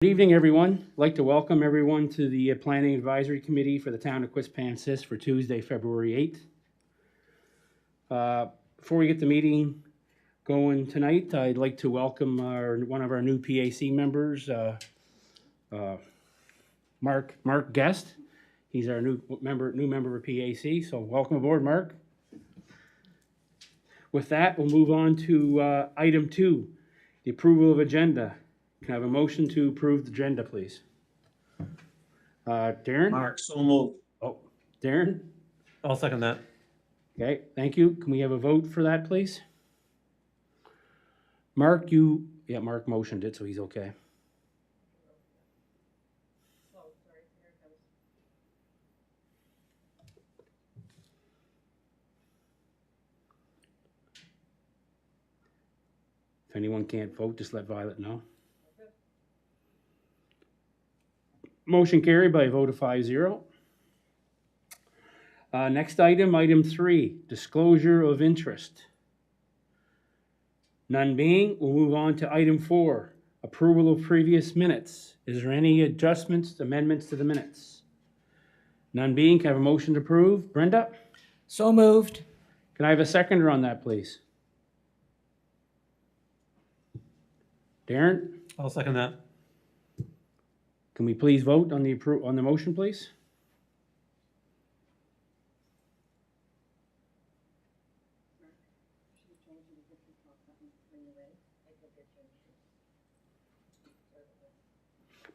Good evening, everyone. I'd like to welcome everyone to the Planning Advisory Committee for the Town of Quispamsis for Tuesday, February 8th. Before we get the meeting going tonight, I'd like to welcome one of our new PAC members, Mark Guest. He's our new member of PAC, so welcome aboard, Mark. With that, we'll move on to item 2, the approval of agenda. Can I have a motion to approve the agenda, please? Darren? Mark, so moved. Oh, Darren? I'll second that. Okay, thank you. Can we have a vote for that, please? Mark, Mark motioned it, so he's okay. If anyone can't vote, just let Violet know. Motion carried by a vote of 5-0. Next item 3, disclosure of interest. None being, we'll move on to item 4, approval of previous minutes. Is there any adjustments, amendments to the minutes? None being, can I have a motion to approve? Brenda? So moved. Can I have a seconder on that, please? Darren? I'll second that. Can we please vote on the motion, please?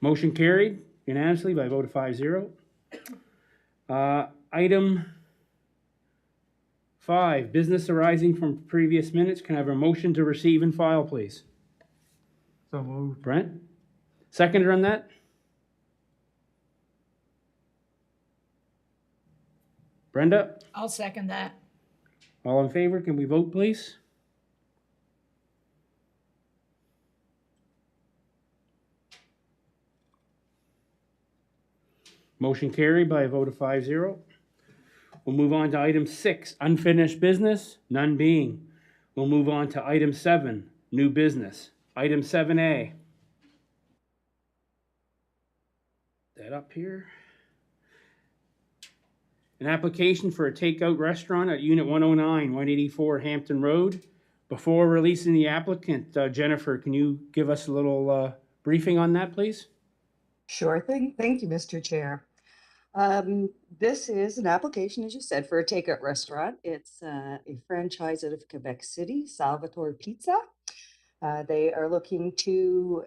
Motion carried unanimously by a vote of 5-0. Item 5, business arising from previous minutes. Can I have a motion to receive and file, please? So moved. Brent? Seconder on that? Brenda? I'll second that. All in favor, can we vote, please? Motion carried by a vote of 5-0. We'll move on to item 6, unfinished business, none being. We'll move on to item 7, new business. Item 7A. That up here. An application for a takeout restaurant at Unit 109, 184 Hampton Road. Before releasing the applicant, Jennifer, can you give us a little briefing on that, please? Sure thing. Thank you, Mr. Chair. This is an application, as you said, for a takeout restaurant. It's a franchise out of Quebec City, Salvatore Pizza. They are looking to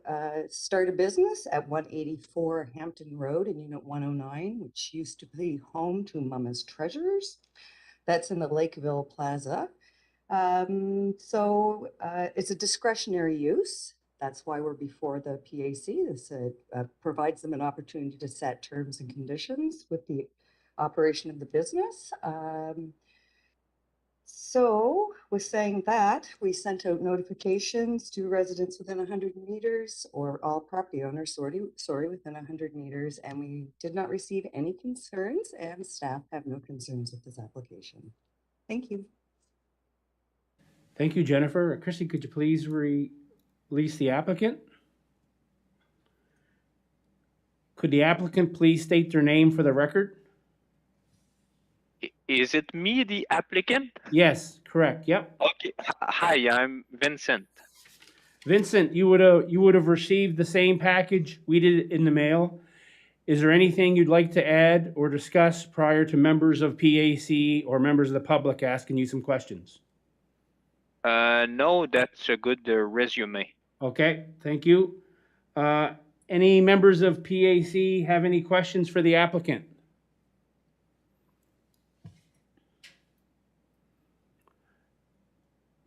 start a business at 184 Hampton Road in Unit 109, which used to be home to Mama's Treasures. That's in the Lakeville Plaza. So it's a discretionary use. That's why we're before the PAC. This provides them an opportunity to set terms and conditions with the operation of the business. So with saying that, we sent out notifications to residents within 100 meters or all property owners, within 100 meters, and we did not receive any concerns, and staff have no concerns with this application. Thank you. Thank you, Jennifer. Chrissy, could you please release the applicant? Could the applicant please state their name for the record? Is it me, the applicant? Yes, correct. Yep. Okay. Hi, I'm Vincent. Vincent, you would have received the same package we did in the mail. Is there anything you'd like to add or discuss prior to members of PAC or members of the public asking you some questions? No, that's a good resume. Okay, thank you. Any members of PAC have any questions for the applicant?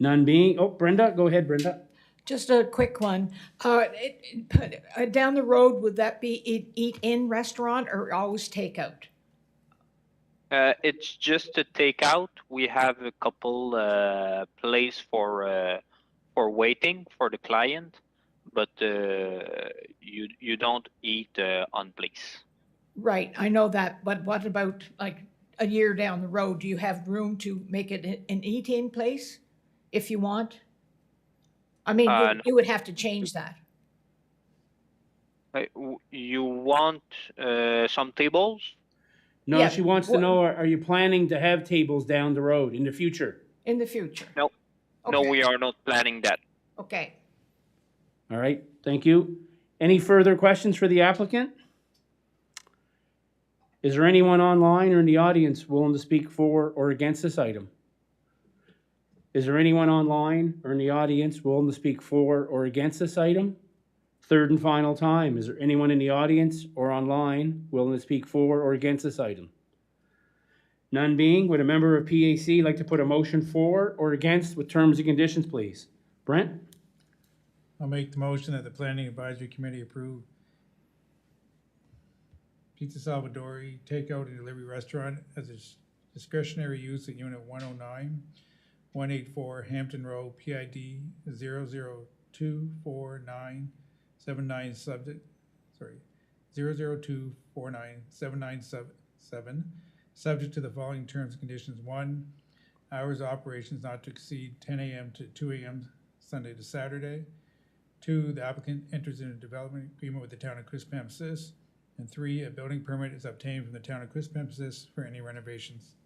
None being, Brenda, go ahead, Brenda. Just a quick one. Down the road, would that be eat-in restaurant or always takeout? It's just a takeout. We have a couple place for waiting for the client, but you don't eat on place. Right, I know that, but what about like a year down the road? Do you have room to make it an eat-in place if you want? I mean, you would have to change that. You want some tables? No, Yeah, she wants to what- know, are you planning to have tables down the road in the future? in the future? No, no, Okay. we are not planning that. Okay. All right, thank you. Any further questions for the applicant? Is there anyone online or in the audience willing to speak for or against this item? Is there anyone online or in the audience willing to speak for or against this item? Third and final time, is there anyone in the audience or online willing to speak for or against this item? None being, would a member of PAC like to put a motion for or against with terms and conditions, please? Brent? I'll make the motion that the Planning Advisory Committee approve Pizza Salvadori Takeout and Delivery Restaurant as a discretionary use at Unit 109, 184 Hampton Road, PID 0024979 subject, 002497977, subject to the following terms and conditions. 1, hours of operations not to exceed 10 a.m. to 2 a.m. Sunday to Saturday. 2, the applicant enters into a development agreement with the town of Quispamsis. And 3, a building permit is obtained from the town of Quispamsis for any renovations.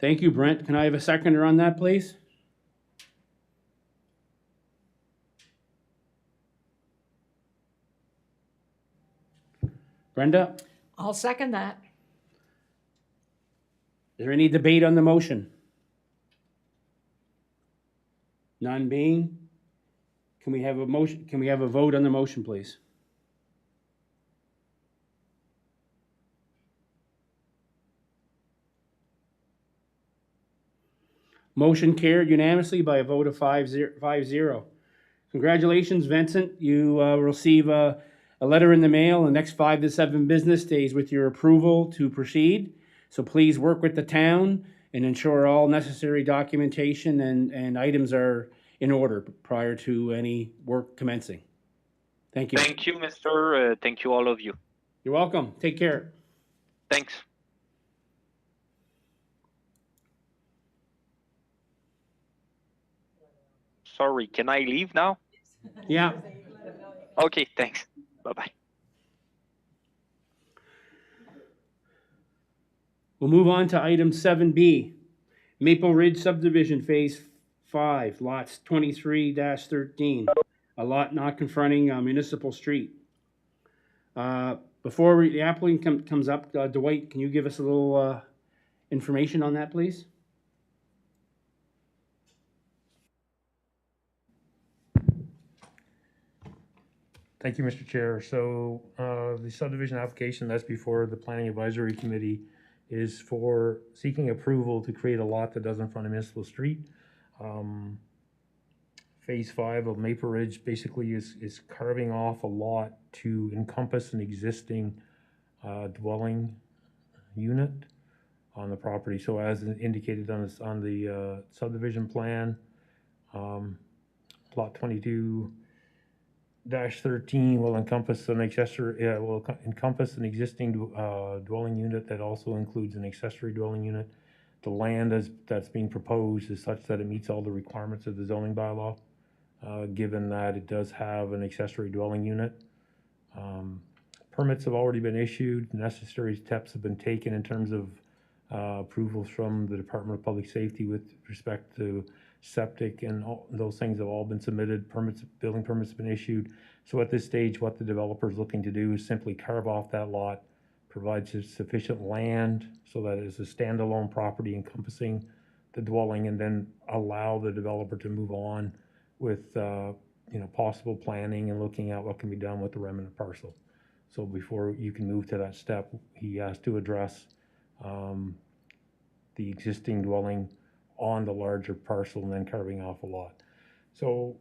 Thank you, Brent. Can I have a seconder on that, please? Brenda? I'll second that. Is there any debate on the motion? None being? Can we have a motion, can we have a vote on the motion, please? Motion carried unanimously by a vote of 5-0. Congratulations, Vincent. You will receive a letter in the mail in the next 5 to 7 business days with your approval to proceed. So please work with the town and ensure all necessary documentation and items are in order prior to any work commencing. Thank you. Thank you, Mr. Thank you, all of you. You're welcome. Take care. Thanks. Sorry, can I leave now? Yeah. Okay, thanks. Bye-bye. We'll move on to item 7B, Maple Ridge Subdivision Phase 5, lots 23-13, a lot not confronting Municipal Street. Before the applicant comes up, Dwight, can you give us a little information on that, please? Thank you, Mr. Chair. So the subdivision application that's before the Planning Advisory Committee is for seeking approval to create a lot that does in front of Municipal Street. Phase 5 of Maple Ridge basically is carving off a lot to encompass an existing dwelling unit on the property. So as indicated on the subdivision plan, plot 22-13 will encompass an existing dwelling unit that also includes an accessory dwelling unit. The land that's being proposed is such that it meets all the requirements of the zoning bylaw, given that it does have an accessory dwelling unit. Permits have already been issued. Necessary steps have been taken in terms of approvals from the Department of Public Safety with respect to septic, and all those things have all been submitted. Building permits have been issued. So at this stage, what the developer is looking to do is simply carve off that lot, provide sufficient land so that it is a standalone property encompassing the dwelling, and then allow the developer to move on with possible planning and looking at what can be done with the remnant parcel. So before you can move to that step, he has to address the existing dwelling on the larger parcel and then carving off a lot. So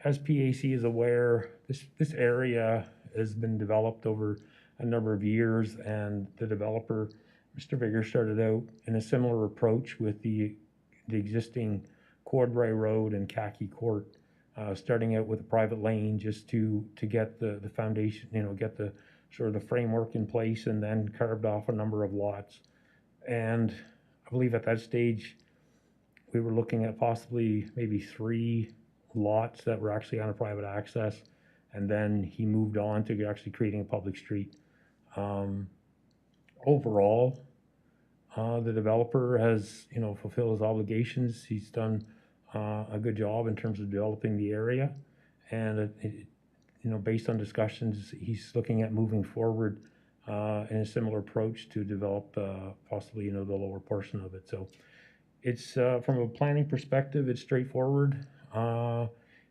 as PAC is aware, this area has been developed over a number of years, and the developer, Mr. Vigor, started out in a similar approach with the existing Cordray Road and Khaki Court, starting out with a private lane just to get the foundation, get the sort of the framework in place, and then carved off a number of lots. And I believe at that stage, we were looking at possibly maybe 3 lots that were actually on a private access, and then he moved on to actually creating a public street. Overall, the developer has, fulfilled his obligations. He's done a good job in terms of developing the area. And, based on discussions, he's looking at moving forward in a similar approach to develop possibly, the lower portion of it. So it's, from a planning perspective, it's straightforward. The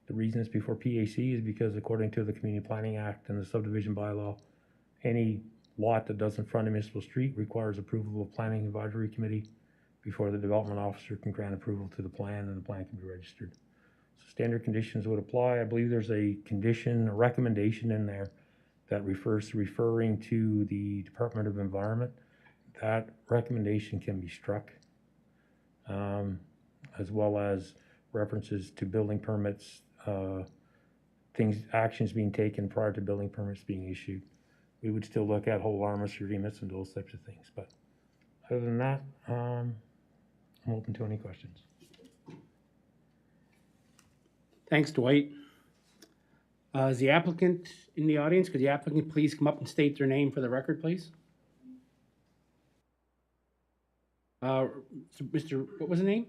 reason it's before PAC is because according to the Community Planning Act and the subdivision bylaw, any lot that doesn't front a municipal street requires approval of Planning Advisory Committee before the development officer can grant approval to the plan and the plan can be registered. So standard conditions would apply. I believe there's a condition, a recommendation in there that referring to the Department of Environment. That recommendation can be struck, as well as references to building permits, actions being taken prior to building permits being issued. We would still look at whole harmless agreements and those types of things. But other than that, I'm open to any questions. Thanks, Dwight. Is the applicant in the audience? Could the applicant please come up and state their name for the record, please? What was the name?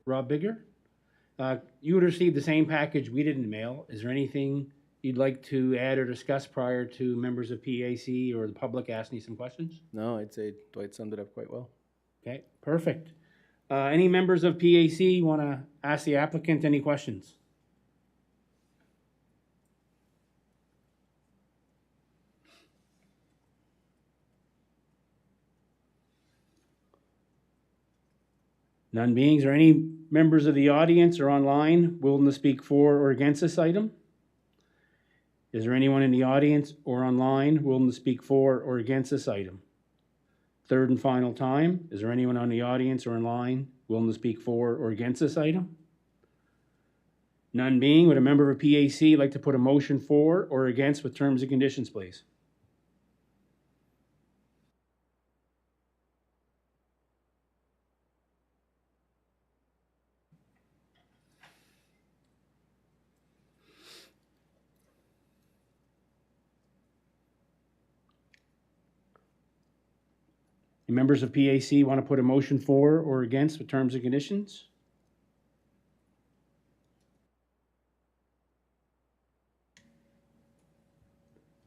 Rob Bigger. You would receive the same package we did in the mail. Is there anything you'd like to add or discuss prior to members of PAC or the public asking you some questions? No, I'd say Dwight summed it up quite well. Okay, perfect. Any members of PAC want to ask the applicant any questions? None being, is there any members of the audience or online willing to speak for or against this item? Is there anyone in the audience or online willing to speak for or against this item? Third and final time, is there anyone on the audience or online willing to speak for or against this item? None being, would a member of PAC like to put a motion for or against with terms and conditions, please? Any members of PAC want to put a motion for or against with terms and conditions?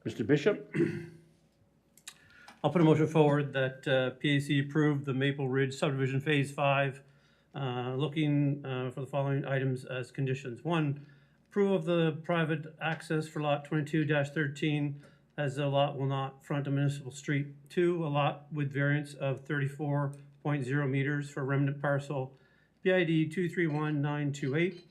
Mr. Bishop? I'll put a motion forward that PAC approve the Maple Ridge subdivision Phase 5, looking for the following items as conditions. 1, approval of the private access for lot 22-13 as the lot will not front a municipal street. 2, a lot with variance of 34.0 meters for remnant parcel BID 231928.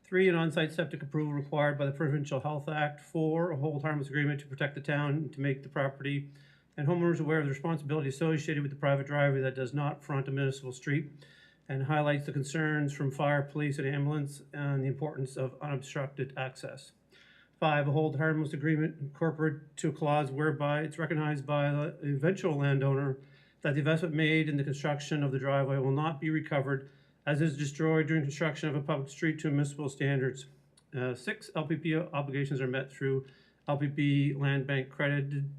3, an on-site septic approval required by the Provincial Health Act. 4, a hold harmless agreement to protect the town and to make the property and homeowners aware of the responsibility associated with the private driveway that does not front a municipal street, and highlights the concerns from fire, police, and ambulance and the importance of unobstructed access. 5, a hold harmless agreement incorporate to a clause whereby it's recognized by the eventual landowner that the investment made in the construction of the driveway will not be recovered as is destroyed during construction of a public street to municipal standards. 6, LPP obligations are met through LPP land bank credited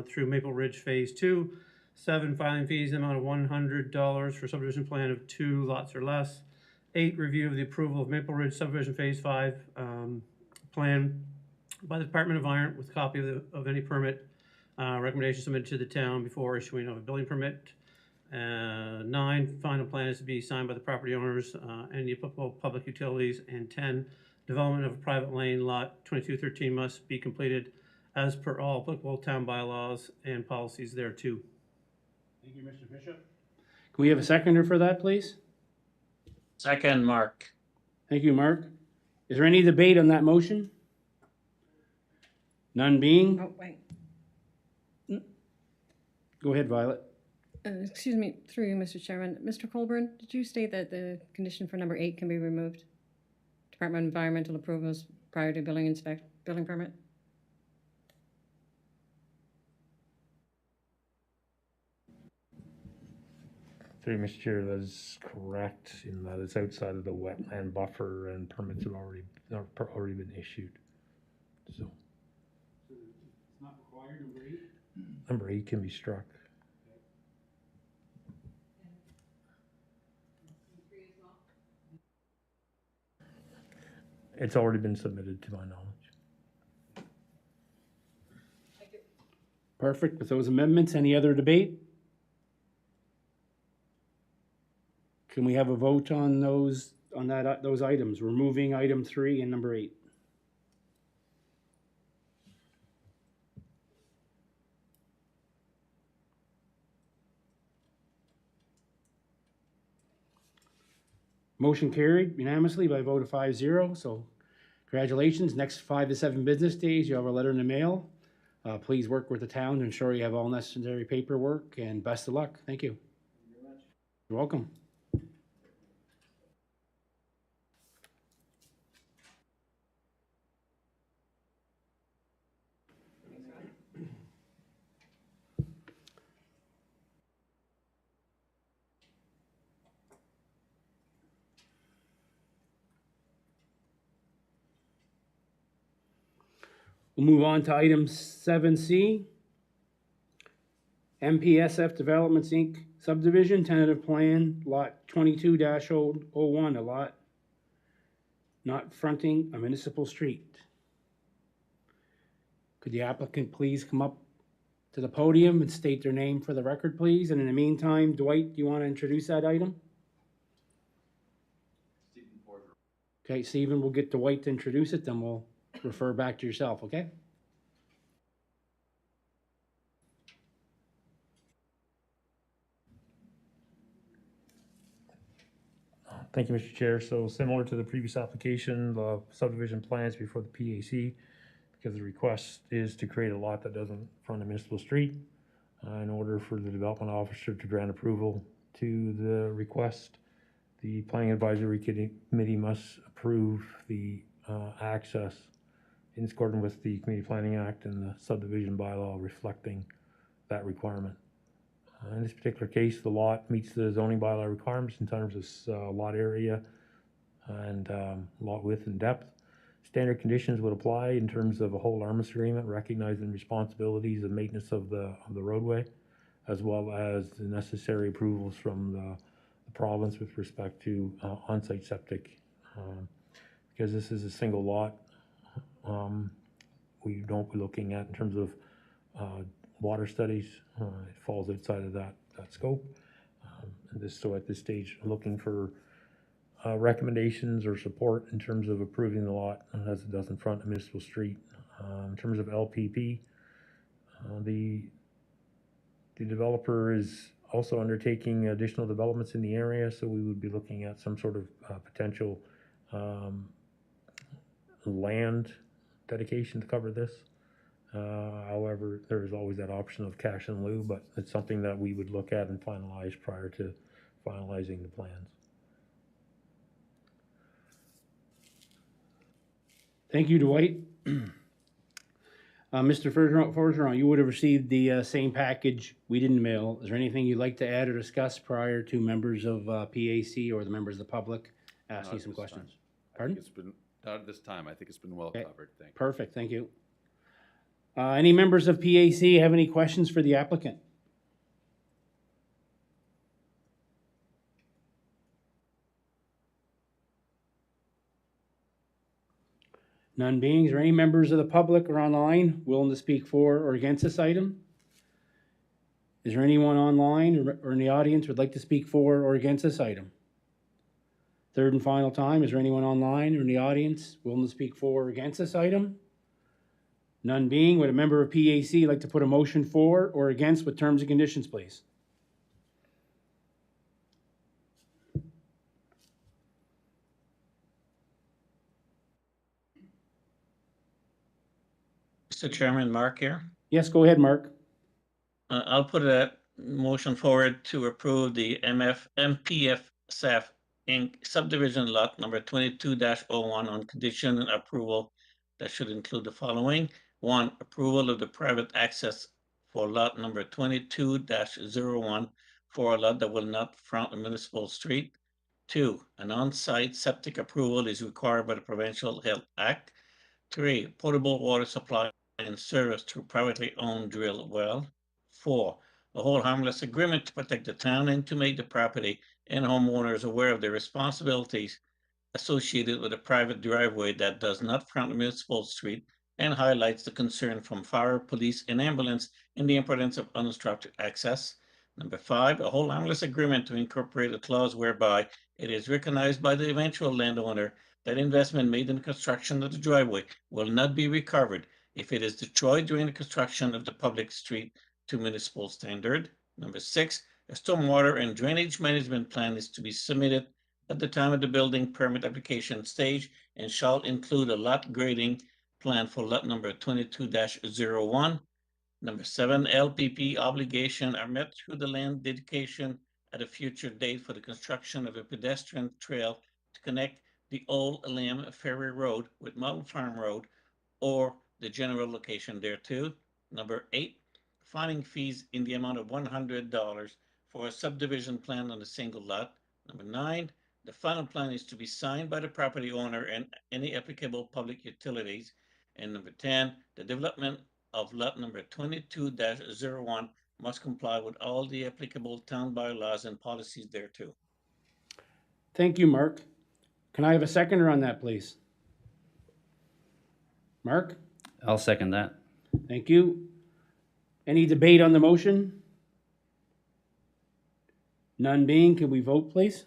through Maple Ridge Phase 2. 7, filing fees in the amount of $100 for subdivision plan of 2 lots or less. 8, review of the approval of Maple Ridge subdivision Phase 5 plan by the Department of Environment with a copy of any permit recommendation submitted to the town before issuing of a building permit. 9, final plan is to be signed by the property owners and the applicable public utilities. And 10, development of a private lane lot 2213 must be completed as per all applicable town bylaws and policies thereto. Thank you, Mr. Bishop. Can we have a seconder for that, please? Second, Mark. Thank you, Mark. Is there any debate on that motion? None being? Oh, wait. Go ahead, Violet. Excuse me, through you, Mr. Chairman. Mr. Colburn, did you state that the condition for number 8 can be removed? Department of Environmental approvals prior to building permit? Through Mr. Chair, that is correct in that it's outside of the wetland buffer and permits have already been issued. So It's not required, number 8? number 8 can be struck. It's already been submitted to my knowledge. Perfect. With those amendments, any other debate? Can we have a vote on those, those items, removing item 3 and number 8? Motion carried unanimously by a vote of 5-0, so congratulations. Next 5 to 7 business days, you have a letter in the mail. Please work with the town to ensure you have all necessary paperwork, and best of luck. Thank you. You're welcome. We'll move on to item 7C. MPSF Developments, Inc. subdivision, tentative plan, lot 22-001, a lot not fronting a municipal street. Could the applicant please come up to the podium and state their name for the record, please? And in the meantime, Dwight, do you want to introduce that item? Okay, Stephen, we'll get Dwight to introduce it, then we'll refer back to yourself, okay? Thank you, Mr. Chair. So similar to the previous application, the subdivision plans before the PAC, because the request is to create a lot that doesn't front a municipal street. In order for the development officer to grant approval to the request, the Planning Advisory Committee must approve the access in accordance with the Community Planning Act and the subdivision bylaw reflecting that requirement. In this particular case, the lot meets the zoning bylaw requirements in terms of lot area and lot width and depth. Standard conditions would apply in terms of a whole harmless agreement, recognizing responsibilities of maintenance of the roadway, as well as the necessary approvals from the province with respect to on-site septic. Because this is a single lot, we don't be looking at in terms of water studies. It falls outside of that scope. So at this stage, looking for recommendations or support in terms of approving the lot as it does in front of municipal street. In terms of LPP, the developer is also undertaking additional developments in the area, so we would be looking at some sort of potential land dedication to cover this. However, there is always that option of cash in lieu, but it's something that we would look at and finalize prior to finalizing the plans. Thank you, Dwight. Mr. Forgeron, you would have received the same package we didn't mail. Is there anything you'd like to add or discuss prior to members of PAC or the members of the public asking some questions? Pardon? It's been, not at this time. I think it's been well covered. Thank you. Perfect, thank you. Any members of PAC have any questions for the applicant? None being, is there any members of the public or online willing to speak for or against this item? Is there anyone online or in the audience who would like to speak for or against this item? Third and final time, is there anyone online or in the audience willing to speak for or against this item? None being, would a member of PAC like to put a motion for or against with terms and conditions, please? Mr. Chairman, Mark here. Yes, go ahead, Mark. I'll put a motion forward to approve the MPSF Inc. subdivision lot number 22-01 on condition and approval that should include the following. 1, approval of the private access for lot number 22-01 for a lot that will not front a municipal street. 2, an on-site septic approval is required by the Provincial Health Act. 3, potable water supply and service through privately owned drill well. 4, a hold harmless agreement to protect the town and to make the property and homeowners aware of their responsibilities associated with a private driveway that does not front municipal street and highlights the concern from fire, police, and ambulance in the importance of unobstructed access. Number 5, a hold harmless agreement to incorporate a clause whereby it is recognized by the eventual landowner that investment made in the construction of the driveway will not be recovered if it is destroyed during the construction of the public street to municipal standard. Number 6, a stormwater and drainage management plan is to be submitted at the time of the building permit application stage and shall include a lot grading plan for lot number 22-01. Number 7, LPP obligation are met through the land dedication at a future date for the construction of a pedestrian trail to connect the old Lamb Ferry Road with Mountain Farm Road or the general location thereto. Number 8, filing fees in the amount of $100 for a subdivision plan on a single lot. Number 9, the final plan is to be signed by the property owner and any applicable public utilities. And number 10, the development of lot number 22-01 must comply with all the applicable town bylaws and policies thereto. Thank you, Mark. Can I have a seconder on that, please? Mark? I'll second that. Thank you. Any debate on the motion? None being, can we vote, please?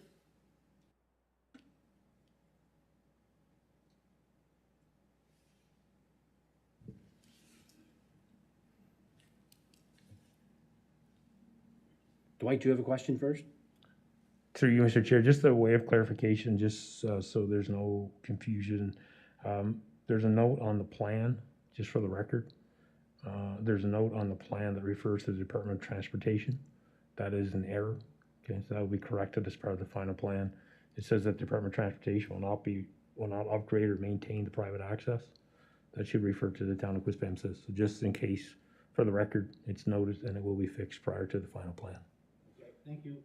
Dwight, do you have a question first? Through you, Mr. Chair, just a way of clarification, just so there's no confusion. There's a note on the plan, just for the record. There's a note on the plan that refers to the Department of Transportation. That is an error. Okay, so that will be corrected as part of the final plan. It says that Department of Transportation will not upgrade or maintain the private access. That should refer to the town of Quispamsis. So just in case, for the record, it's noted and it will be fixed prior to the final plan. Thank you.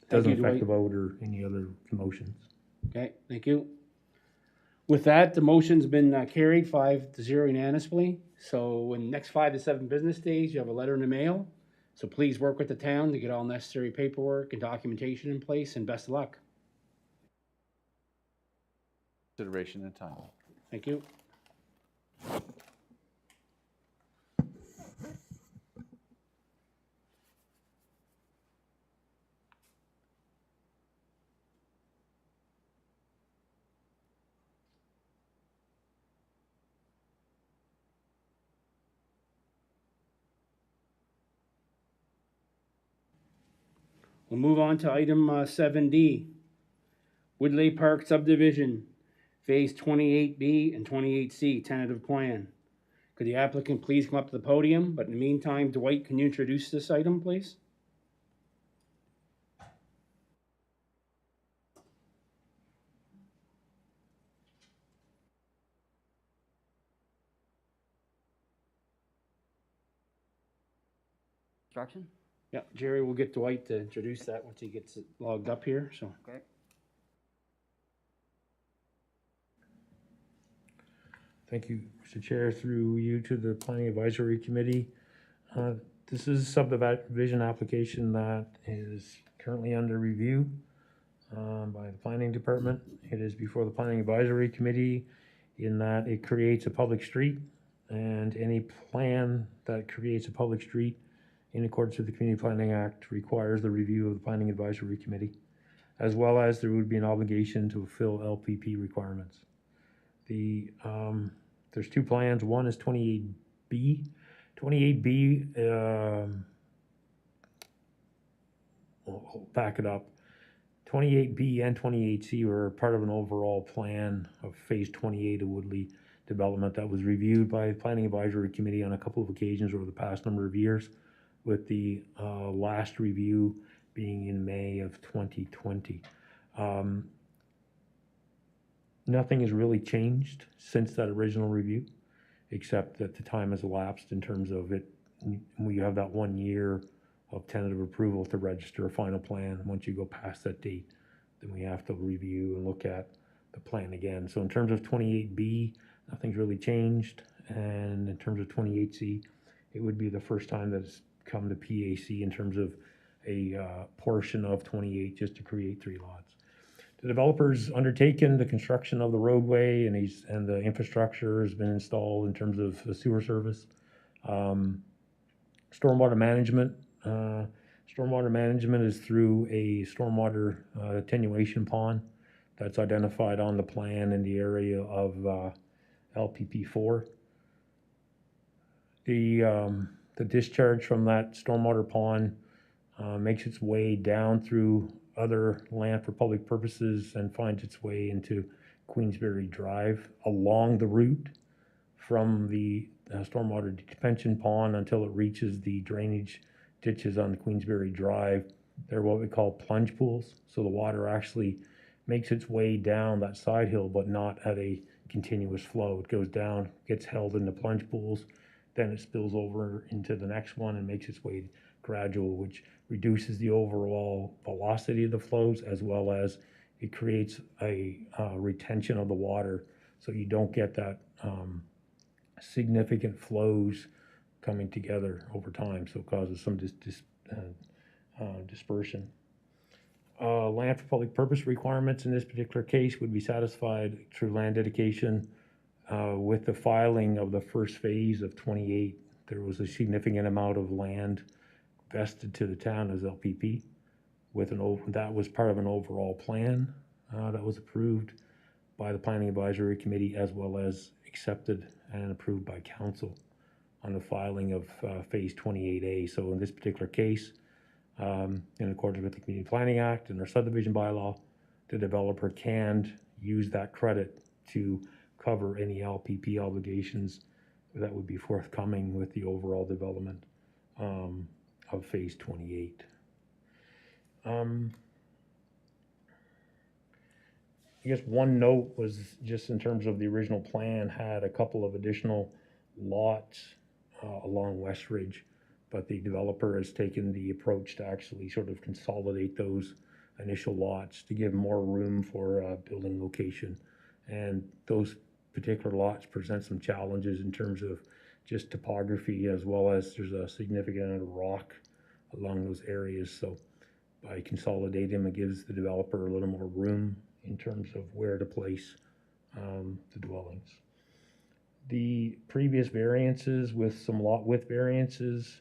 Doesn't affect the vote or any other motions. Okay, thank you. With that, the motion's been carried 5-0 unanimously. So in the next 5 to 7 business days, you have a letter in the mail. So please work with the town to get all necessary paperwork and documentation in place, and best of luck. Consideration and time. Thank you. We'll move on to item 7D. Woodley Park subdivision, phase 28B and 28C, tentative plan. Could the applicant please come up to the podium? But in the meantime, Dwight, can you introduce this item, please? Instruction? Yeah, Jerry will get Dwight to introduce that once he gets it logged up here, so. Okay. Thank you, Mr. Chair, through you to the Planning Advisory Committee. This is a subdivision application that is currently under review by the Planning Department. It is before the Planning Advisory Committee in that it creates a public street, and any plan that creates a public street in accordance with the Community Planning Act requires the review of the Planning Advisory Committee, as well as there would be an obligation to fulfill LPP requirements. There's 2 plans. One is 28B. 28B, I'll back it up. 28B and 28C were part of an overall plan of phase 28 of Woodley development that was reviewed by the Planning Advisory Committee on a couple of occasions over the past number of years, with the last review being in May of 2020. Nothing has really changed since that original review, except that the time has elapsed in terms of it. We have that 1 year of tentative approval to register a final plan. Once you go past that date, then we have to review and look at the plan again. So in terms of 28B, Nothing's really changed. And in terms of 28C, it would be the first time that it's come to PAC in terms of a portion of 28 just to create 3 lots. The developer's undertaken the construction of the roadway and the infrastructure has been installed in terms of the sewer service. Stormwater management. Stormwater management is through a stormwater attenuation pond that's identified on the plan in the area of LPP4. The discharge from that stormwater pond makes its way down through other land for public purposes and finds its way into Queensberry Drive along the route from the stormwater detention pond until it reaches the drainage ditches on the Queensberry Drive. They're what we call plunge pools. So the water actually makes its way down that side hill, but not at a continuous flow. It goes down, gets held in the plunge pools, then it spills over into the next one and makes its way gradual, which reduces the overall velocity of the flows, as well as it creates a retention of the water, so you don't get that significant flows coming together over time, so it causes some dispersion. Land for public purpose requirements in this particular case would be satisfied through land dedication. With the filing of the first phase of 28, there was a significant amount of land vested to the town as LPP. That was part of an overall plan that was approved by the Planning Advisory Committee, as well as accepted and approved by council on the filing of phase 28A. So in this particular case, in accordance with the Community Planning Act and our subdivision bylaw, the developer can use that credit to cover any LPP obligations that would be forthcoming with the overall development of phase 28. I guess one note was just in terms of the original plan had a couple of additional lots along West Ridge, but the developer has taken the approach to actually sort of consolidate those initial lots to give more room for building location. And those particular lots present some challenges in terms of just topography, as well as there's a significant amount of rock along those areas. So by consolidating them, it gives the developer a little more room in terms of where to place the dwellings. The previous variances with some lot width variances,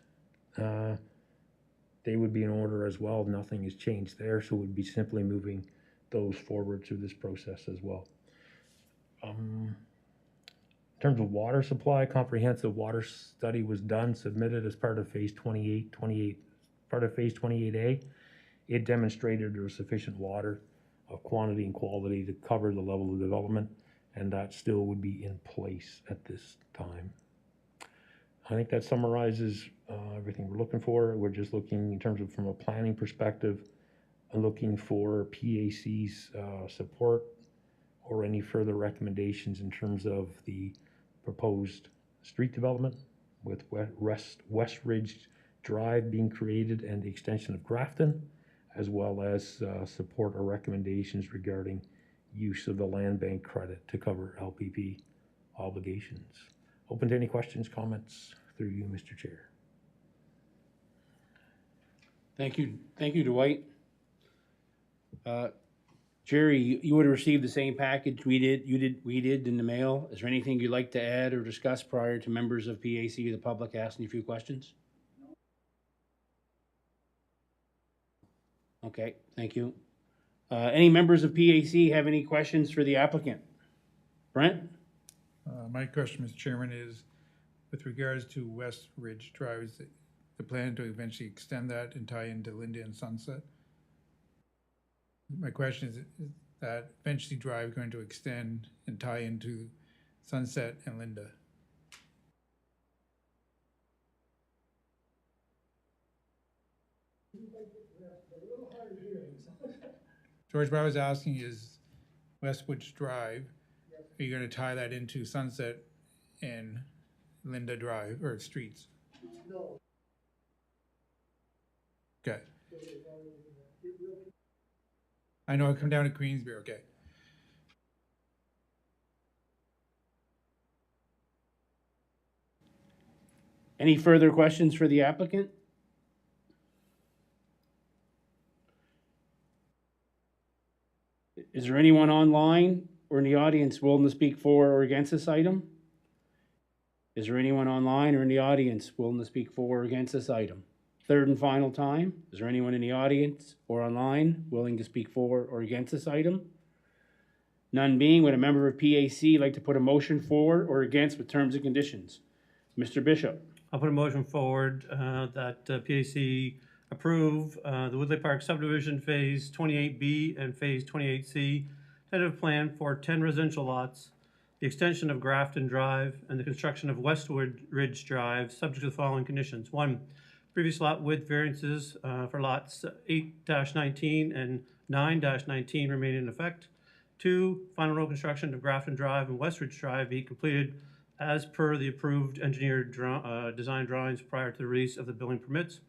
they would be in order as well. Nothing has changed there, so we'd be simply moving those forward through this process as well. In terms of water supply, comprehensive water study was done, submitted as part of phase 28, part of phase 28A. It demonstrated there was sufficient water of quantity and quality to cover the level of development, and that still would be in place at this time. I think that summarizes everything we're looking for. We're just looking in terms of from a planning perspective, looking for PAC's support or any further recommendations in terms of the proposed street development with West Ridge Drive being created and the extension of Grafton, as well as support or recommendations regarding use of the land bank credit to cover LPP obligations. Open to any questions, comments through you, Mr. Chair. Thank you, Dwight. Jerry, you would have received the same package we did in the mail. Is there anything you'd like to add or discuss prior to members of PAC or the public asking a few questions? Okay, thank you. Any members of PAC have any questions for the applicant? Brent? My question, Mr. Chairman, is with regards to West Ridge Drive, is the plan to eventually extend that and tie into Linda and Sunset? My question is that eventually Drive going to extend and tie into Sunset and Linda? George, what I was asking is Westwood Drive, are you going to tie that into Sunset and Linda Drive, or streets? No. Okay. I know I come down to Queensbury, okay. Any further questions for the applicant? Is there anyone online or in the audience willing to speak for or against this item? Is there anyone online or in the audience willing to speak for or against this item? Third and final time, is there anyone in the audience or online willing to speak for or against this item? None being, would a member of PAC like to put a motion for or against with terms and conditions? Mr. Bishop. I'll put a motion forward that PAC approve the Woodley Park subdivision Phase 28B and Phase 28C tentative plan for 10 residential lots, the extension of Grafton Drive, and the construction of Westwood Ridge Drive, subject to the following conditions. 1, previous lot width variances for lots 8-19 and 9-19 remain in effect. 2, final road construction of Grafton Drive and Westridge Drive be completed as per the approved engineered design drawings prior to the release of the building permits.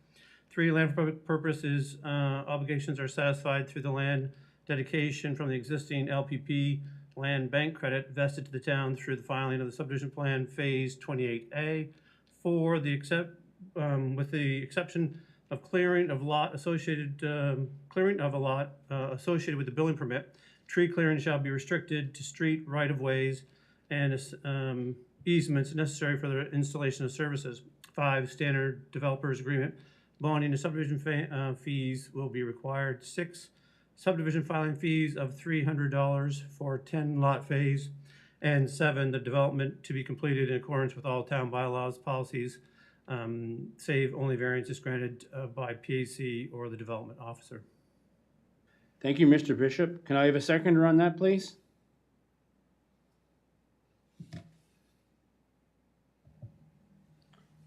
3, land for public purposes obligations are satisfied through the land dedication from the existing LPP land bank credit vested to the town through the filing of the subdivision plan Phase 28A. 4, with the exception of clearing of a lot associated with the building permit, tree clearing shall be restricted to street right-of-ways and easements necessary for the installation of services. 5, standard developers agreement bonding and subdivision fees will be required. 6, subdivision filing fees of $300 for 10 lot phase. And 7, the development to be completed in accordance with all town bylaws, policies, save only variances granted by PAC or the development officer. Thank you, Mr. Bishop. Can I have a seconder on that, please?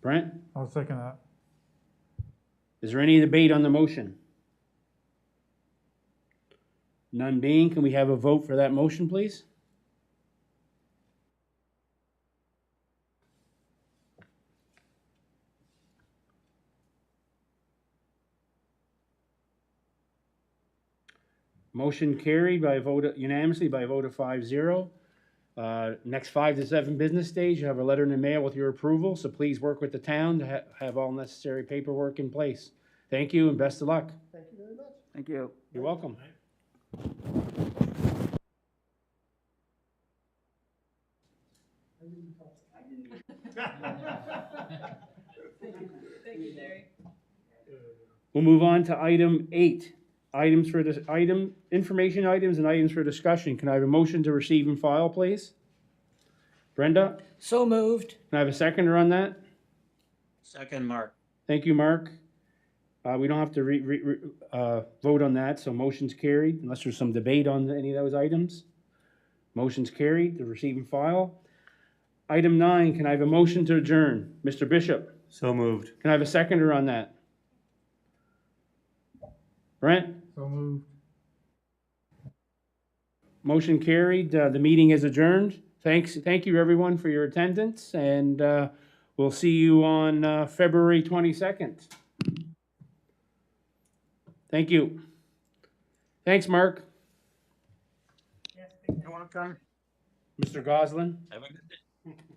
Brent, I'll second that. is there any debate on the motion? None being, can we have a vote for that motion, please? Motion carried by a vote unanimously by a vote of 5-0. Next 5 to 7 business days, you have a letter in the mail with your approval, so please work with the town to have all necessary paperwork in place. Thank you and best of luck. Thank you very much. Thank you. You're welcome. We'll move on to item 8. Information items and items for discussion. Can I have a motion to receive and file, please? Brenda, So moved. can I have a seconder on that? Second, Mark. Thank you, Mark. We don't have to vote on that, so motion's carried, unless there's some debate on any of those items. Motion's carried to receive and file. Item 9, can I have a motion to adjourn? Mr. Bishop, So moved. can I have a seconder on that? Brent? So moved. Motion carried. The meeting is adjourned. Thank you, everyone, for your attendance, and we'll see you on February 22nd. Thank you. Thanks, Mark. You're welcome. Mr. Goslin? Have a good day.